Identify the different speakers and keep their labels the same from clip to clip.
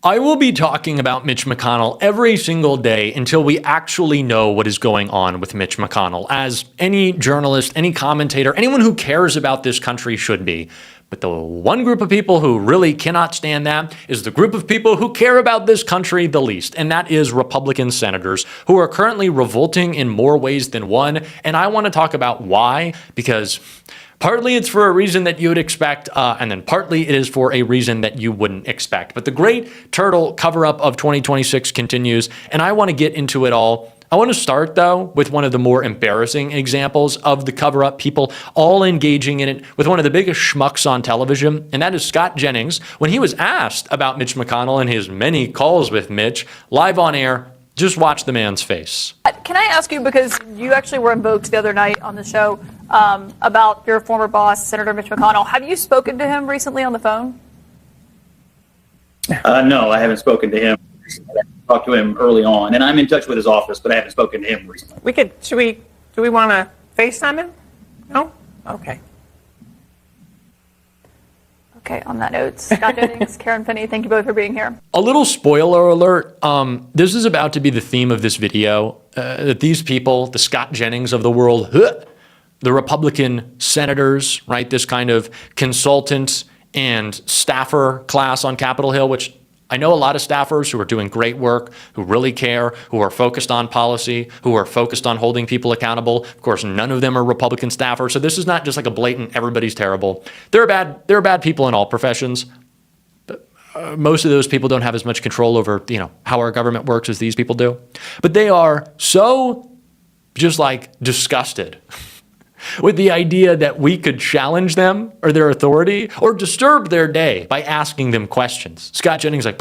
Speaker 1: I will be talking about Mitch McConnell every single day until we actually know what is going on with Mitch McConnell, as any journalist, any commentator, anyone who cares about this country should be. But the one group of people who really cannot stand that is the group of people who care about this country the least, and that is Republican senators who are currently revolting in more ways than one. And I want to talk about why, because partly it's for a reason that you would expect, and then partly it is for a reason that you wouldn't expect. But the great turtle cover-up of 2026 continues, and I want to get into it all. I want to start, though, with one of the more embarrassing examples of the cover-up, people all engaging in it with one of the biggest schmucks on television, and that is Scott Jennings. When he was asked about Mitch McConnell and his many calls with Mitch, live on air, just watch the man's face.
Speaker 2: Can I ask you, because you actually were invoked the other night on the show about your former boss, Senator Mitch McConnell. Have you spoken to him recently on the phone?
Speaker 3: No, I haven't spoken to him. I talked to him early on, and I'm in touch with his office, but I haven't spoken to him recently.
Speaker 4: Do we want to FaceTime him? No? Okay.
Speaker 2: Okay, on that note, Scott Jennings, Karen Finney, thank you both for being here.
Speaker 1: A little spoiler alert, this is about to be the theme of this video, that these people, the Scott Jennings of the world, the Republican senators, right, this kind of consultant and staffer class on Capitol Hill, which I know a lot of staffers who are doing great work, who really care, who are focused on policy, who are focused on holding people accountable. Of course, none of them are Republican staffers, so this is not just like a blatant everybody's terrible. There are bad people in all professions. Most of those people don't have as much control over, how our government works as these people do. But they are so just like disgusted with the idea that we could challenge them or their authority or disturb their day by asking them questions. Scott Jennings like,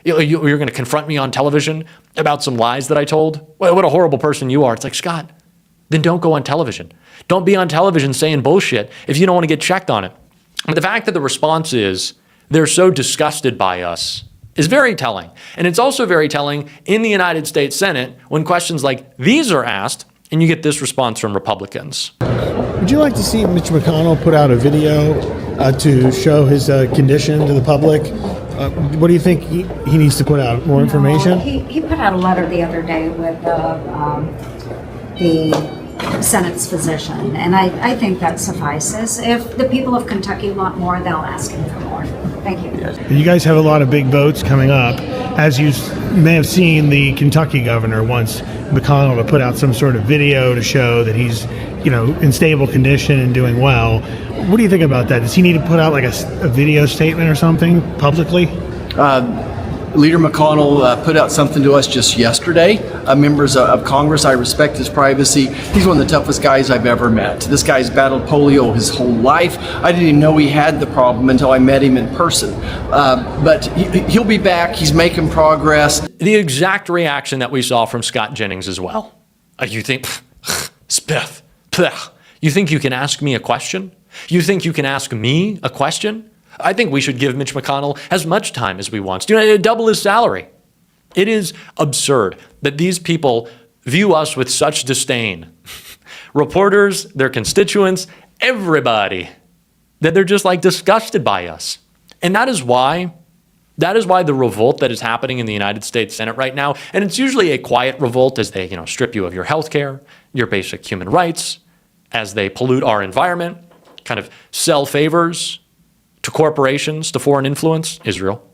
Speaker 1: you're going to confront me on television about some lies that I told? Well, what a horrible person you are. It's like, Scott, then don't go on television. Don't be on television saying bullshit if you don't want to get checked on it. But the fact that the response is they're so disgusted by us is very telling. And it's also very telling in the United States Senate when questions like these are asked, and you get this response from Republicans.
Speaker 5: Would you like to see Mitch McConnell put out a video to show his condition to the public? What do you think he needs to put out? More information?
Speaker 6: He put out a letter the other day with the Senate's physician, and I think that suffices. If the people of Kentucky want more, they'll ask him for more. Thank you.
Speaker 5: You guys have a lot of big votes coming up. As you may have seen, the Kentucky governor wants McConnell to put out some sort of video to show that he's, in stable condition and doing well. What do you think about that? Does he need to put out like a video statement or something publicly?
Speaker 7: Leader McConnell put out something to us just yesterday. Members of Congress, I respect his privacy. He's one of the toughest guys I've ever met. This guy's battled polio his whole life. I didn't even know he had the problem until I met him in person. But he'll be back. He's making progress.
Speaker 1: The exact reaction that we saw from Scott Jennings as well. You think, Spiff, you think you can ask me a question? You think you can ask me a question? I think we should give Mitch McConnell as much time as we want. Double his salary. It is absurd that these people view us with such disdain. Reporters, their constituents, everybody, that they're just like disgusted by us. And that is why the revolt that is happening in the United States Senate right now, and it's usually a quiet revolt as they, strip you of your health care, your basic human rights, as they pollute our environment, kind of sell favors to corporations, to foreign influence, Israel.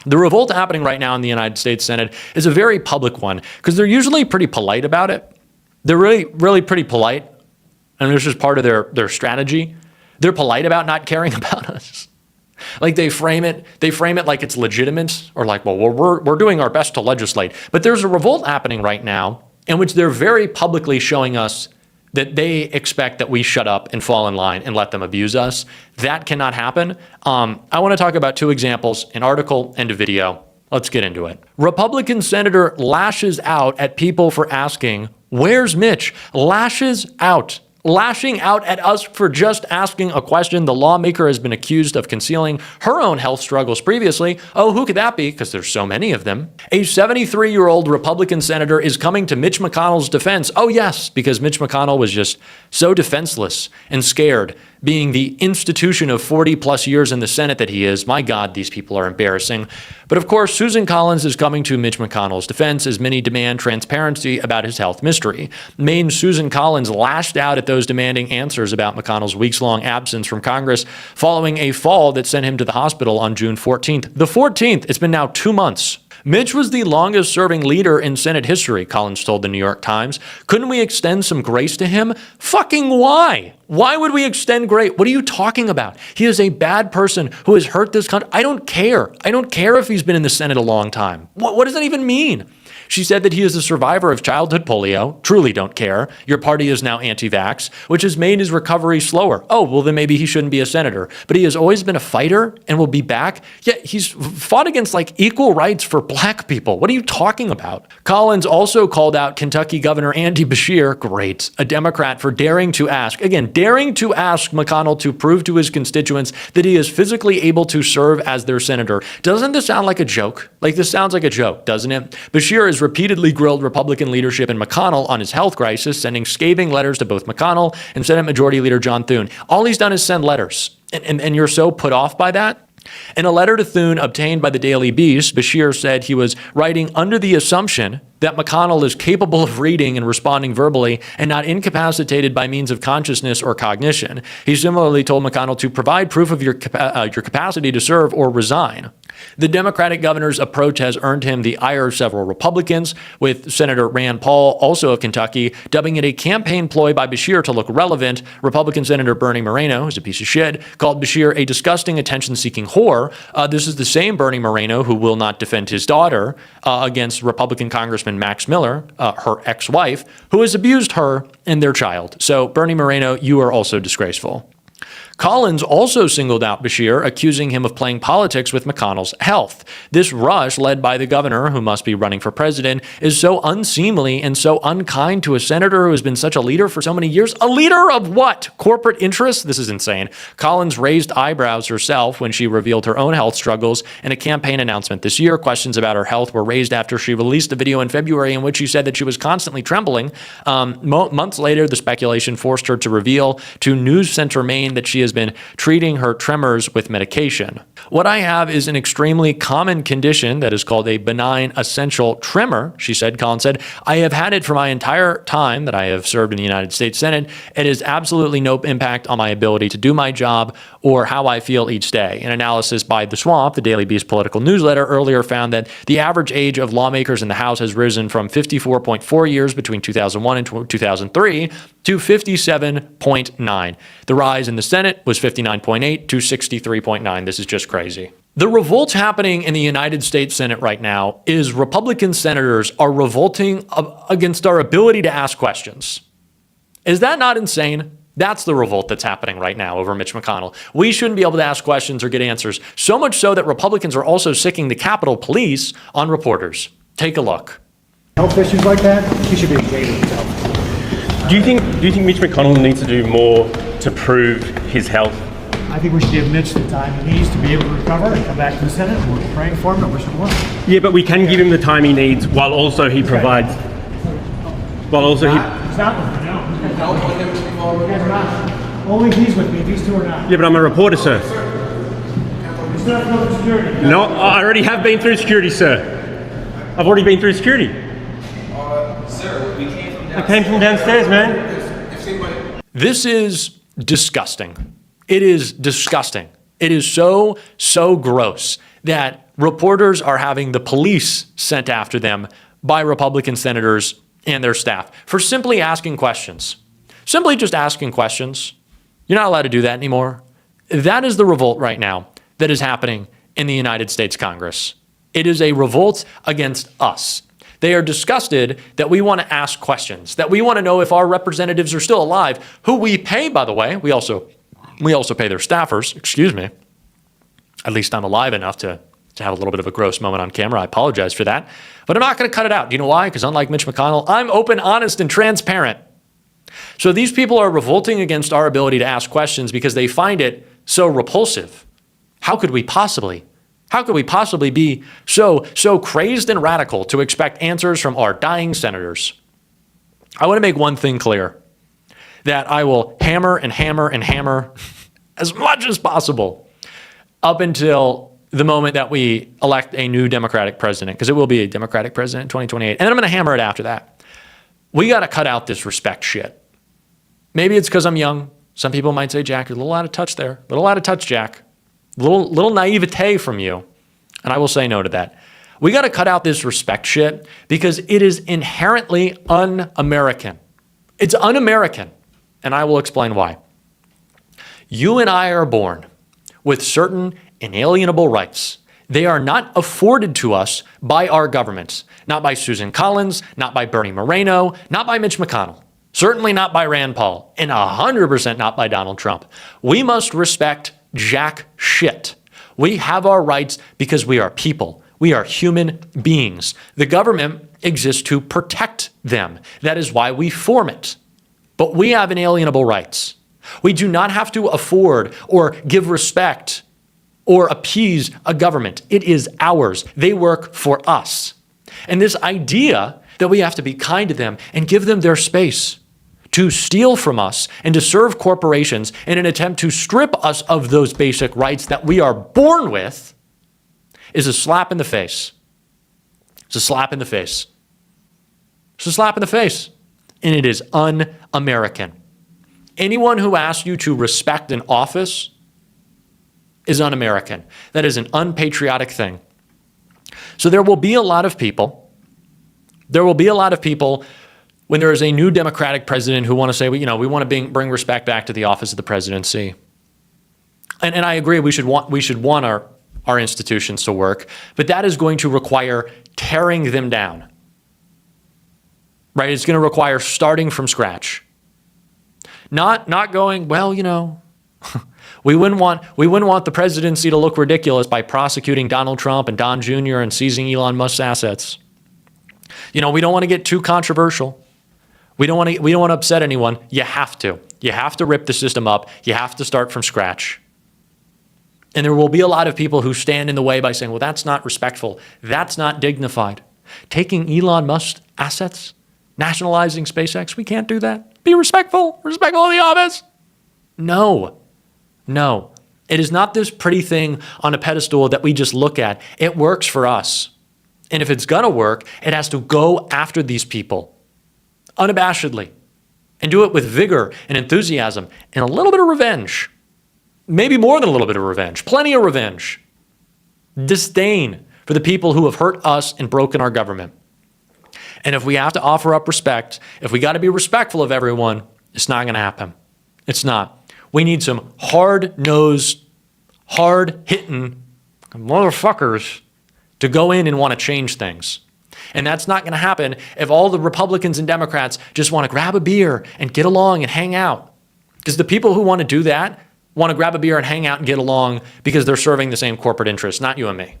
Speaker 1: The revolt happening right now in the United States Senate is a very public one because they're usually pretty polite about it. They're really, really pretty polite, and this is part of their strategy. They're polite about not caring about us. Like they frame it like it's legitimate or like, well, we're doing our best to legislate. But there's a revolt happening right now in which they're very publicly showing us that they expect that we shut up and fall in line and let them abuse us. That cannot happen. I want to talk about two examples, an article and a video. Let's get into it. Republican senator lashes out at people for asking, "Where's Mitch?" Lashes out lashing out at us for just asking a question. The lawmaker has been accused of concealing her own health struggles previously. Oh, who could that be? Because there's so many of them. A 73-year-old Republican senator is coming to Mitch McConnell's defense. Oh, yes, because Mitch McConnell was just so defenseless and scared, being the institution of 40 plus years in the Senate that he is. My God, these people are embarrassing. But of course, Susan Collins is coming to Mitch McConnell's defense as many demand transparency about his health mystery. Maine Susan Collins lashed out at those demanding answers about McConnell's weeks-long absence from Congress following a fall that sent him to the hospital on June 14th. The 14th, it's been now 2 months. Mitch was the longest serving leader in Senate history, Collins told the New York Times. Couldn't we extend some grace to him? Fucking why? Why would we extend grace? What are you talking about? He is a bad person who has hurt this country. I don't care. I don't care if he's been in the Senate a long time. What does that even mean? She said that he is a survivor of childhood polio. Truly don't care. Your party is now anti-vax, which has made his recovery slower. Oh, well, then maybe he shouldn't be a senator. But he has always been a fighter and will be back. Yet he's fought against like equal rights for black people. What are you talking about? Collins also called out Kentucky Governor Andy Beshear, great, a Democrat, for daring to ask McConnell to prove to his constituents that he is physically able to serve as their senator. Doesn't this sound like a joke? Like this sounds like a joke, doesn't it? Beshear is repeatedly grilled Republican leadership and McConnell on his health crisis, sending scathing letters to both McConnell and Senate Majority Leader John Thune. All he's done is send letters. And you're so put off by that? In a letter to Thune obtained by the Daily Beast, Beshear said he was writing under the assumption that McConnell is capable of reading and responding verbally and not incapacitated by means of consciousness or cognition. He similarly told McConnell to provide proof of your capacity to serve or resign. The Democratic governor's approach has earned him the ire of several Republicans, with Senator Rand Paul, also of Kentucky, dubbing it a campaign ploy by Beshear to look relevant. Republican Senator Bernie Moreno, who's a piece of shit, called Beshear a disgusting attention-seeking whore. This is the same Bernie Moreno who will not defend his daughter against Republican Congressman Max Miller, her ex-wife, who has abused her and their child. So Bernie Moreno, you are also disgraceful. Collins also singled out Beshear, accusing him of playing politics with McConnell's health. This rush, led by the governor, who must be running for president, is so unseemly and so unkind to a senator who has been such a leader for so many years. A leader of what? Corporate interests? This is insane. Collins raised eyebrows herself when she revealed her own health struggles in a campaign announcement this year. Questions about her health were raised after she released a video in February in which she said that she was constantly trembling. Months later, the speculation forced her to reveal to News Center Maine that she has been treating her tremors with medication. What I have is an extremely common condition that is called a benign essential tremor, she said. Collins said, I have had it for my entire time that I have served in the United States Senate. It has absolutely no impact on my ability to do my job or how I feel each day. An analysis by The Swamp, the Daily Beast political newsletter, earlier found that the average age of lawmakers in the House has risen from 54.4 years between 2001 and 2003 to 57.9. The rise in the Senate was 59.8 to 63.9. This is just crazy. The revolt happening in the United States Senate right now is Republican senators are revolting against our ability to ask questions. Is that not insane? That's the revolt that's happening right now over Mitch McConnell. We shouldn't be able to ask questions or get answers, so much so that Republicans are also sicking the Capitol Police on reporters. Take a look.
Speaker 8: Health issues like that, he should be ashamed of himself.
Speaker 9: Do you think Mitch McConnell needs to do more to prove his health?
Speaker 8: I think we should give Mitch the time he needs to be able to recover and come back to the Senate. We're praying for him and wish him well.
Speaker 9: Yeah, but we can give him the time he needs while also he provides. While also
Speaker 8: He's not with me, no. He's not. Only he's with me. These two are not.
Speaker 9: Yeah, but I'm a reporter, sir.
Speaker 8: He's not through security.
Speaker 9: No, I already have been through security, sir. I've already been through security.
Speaker 10: Sir, we came from downstairs.
Speaker 9: I came from downstairs, man.
Speaker 1: This is disgusting. It is disgusting. It is so gross that reporters are having the police sent after them by Republican senators and their staff for simply asking questions. Simply just asking questions. You're not allowed to do that anymore. That is the revolt right now that is happening in the United States Congress. It is a revolt against us. They are disgusted that we want to ask questions, that we want to know if our representatives are still alive, who we pay, by the way. We also pay their staffers, excuse me. At least I'm alive enough to have a little bit of a gross moment on camera. I apologize for that. But I'm not going to cut it out. Do you know why? Because unlike Mitch McConnell, I'm open, honest, and transparent. So these people are revolting against our ability to ask questions because they find it so repulsive. How could we possibly be so crazed and radical to expect answers from our dying senators? I want to make one thing clear, that I will hammer and hammer and hammer as much as possible up until the moment that we elect a new Democratic president, because it will be a Democratic president in 2028. And then I'm going to hammer it after that. We got to cut out this respect shit. Maybe it's because I'm young. Some people might say, Jack, you're a little out of touch there. A little out of touch, Jack. Little naivete from you. And I will say no to that. We got to cut out this respect shit because it is inherently un-American. It's un-American. And I will explain why. You and I are born with certain inalienable rights. They are not afforded to us by our governments. Not by Susan Collins, not by Bernie Moreno, not by Mitch McConnell. Certainly not by Rand Paul, and 100% not by Donald Trump. We must respect jack shit. We have our rights because we are people. We are human beings. The government exists to protect them. That is why we form it. But we have inalienable rights. We do not have to afford or give respect or appease a government. It is ours. They work for us. And this idea that we have to be kind to them and give them their space to steal from us and to serve corporations in an attempt to strip us of those basic rights that we are born with is a slap in the face. It's a slap in the face. It's a slap in the face. And it is un-American. Anyone who asks you to respect an office is un-American. That is an unpatriotic thing. So there will be a lot of people when there is a new Democratic president who want to say, we want to bring respect back to the office of the presidency. And I agree, we should want our institutions to work, but that is going to require tearing them down. Right? It's going to require starting from scratch. Not going, we wouldn't want the presidency to look ridiculous by prosecuting Donald Trump and Don Jr. and seizing Elon Musk's assets. We don't want to get too controversial. We don't want to upset anyone. You have to rip the system up. You have to start from scratch. And there will be a lot of people who stand in the way by saying, well, that's not respectful. That's not dignified. Taking Elon Musk's assets, nationalizing SpaceX, we can't do that. Be respectful of the office. No. It is not this pretty thing on a pedestal that we just look at. It works for us. And if it's going to work, it has to go after these people unabashedly and do it with vigor and enthusiasm and a little bit of revenge. Maybe more than a little bit of revenge. Plenty of revenge. Disdain for the people who have hurt us and broken our government. And if we have to offer up respect, if we got to be respectful of everyone, it's not going to happen. It's not. We need some hard-nosed, hard-hitting motherfuckers to go in and want to change things. And that's not going to happen if all the Republicans and Democrats just want to grab a beer and get along and hang out. Because the people who want to do that want to grab a beer and hang out and get along because they're serving the same corporate interests, not you and me.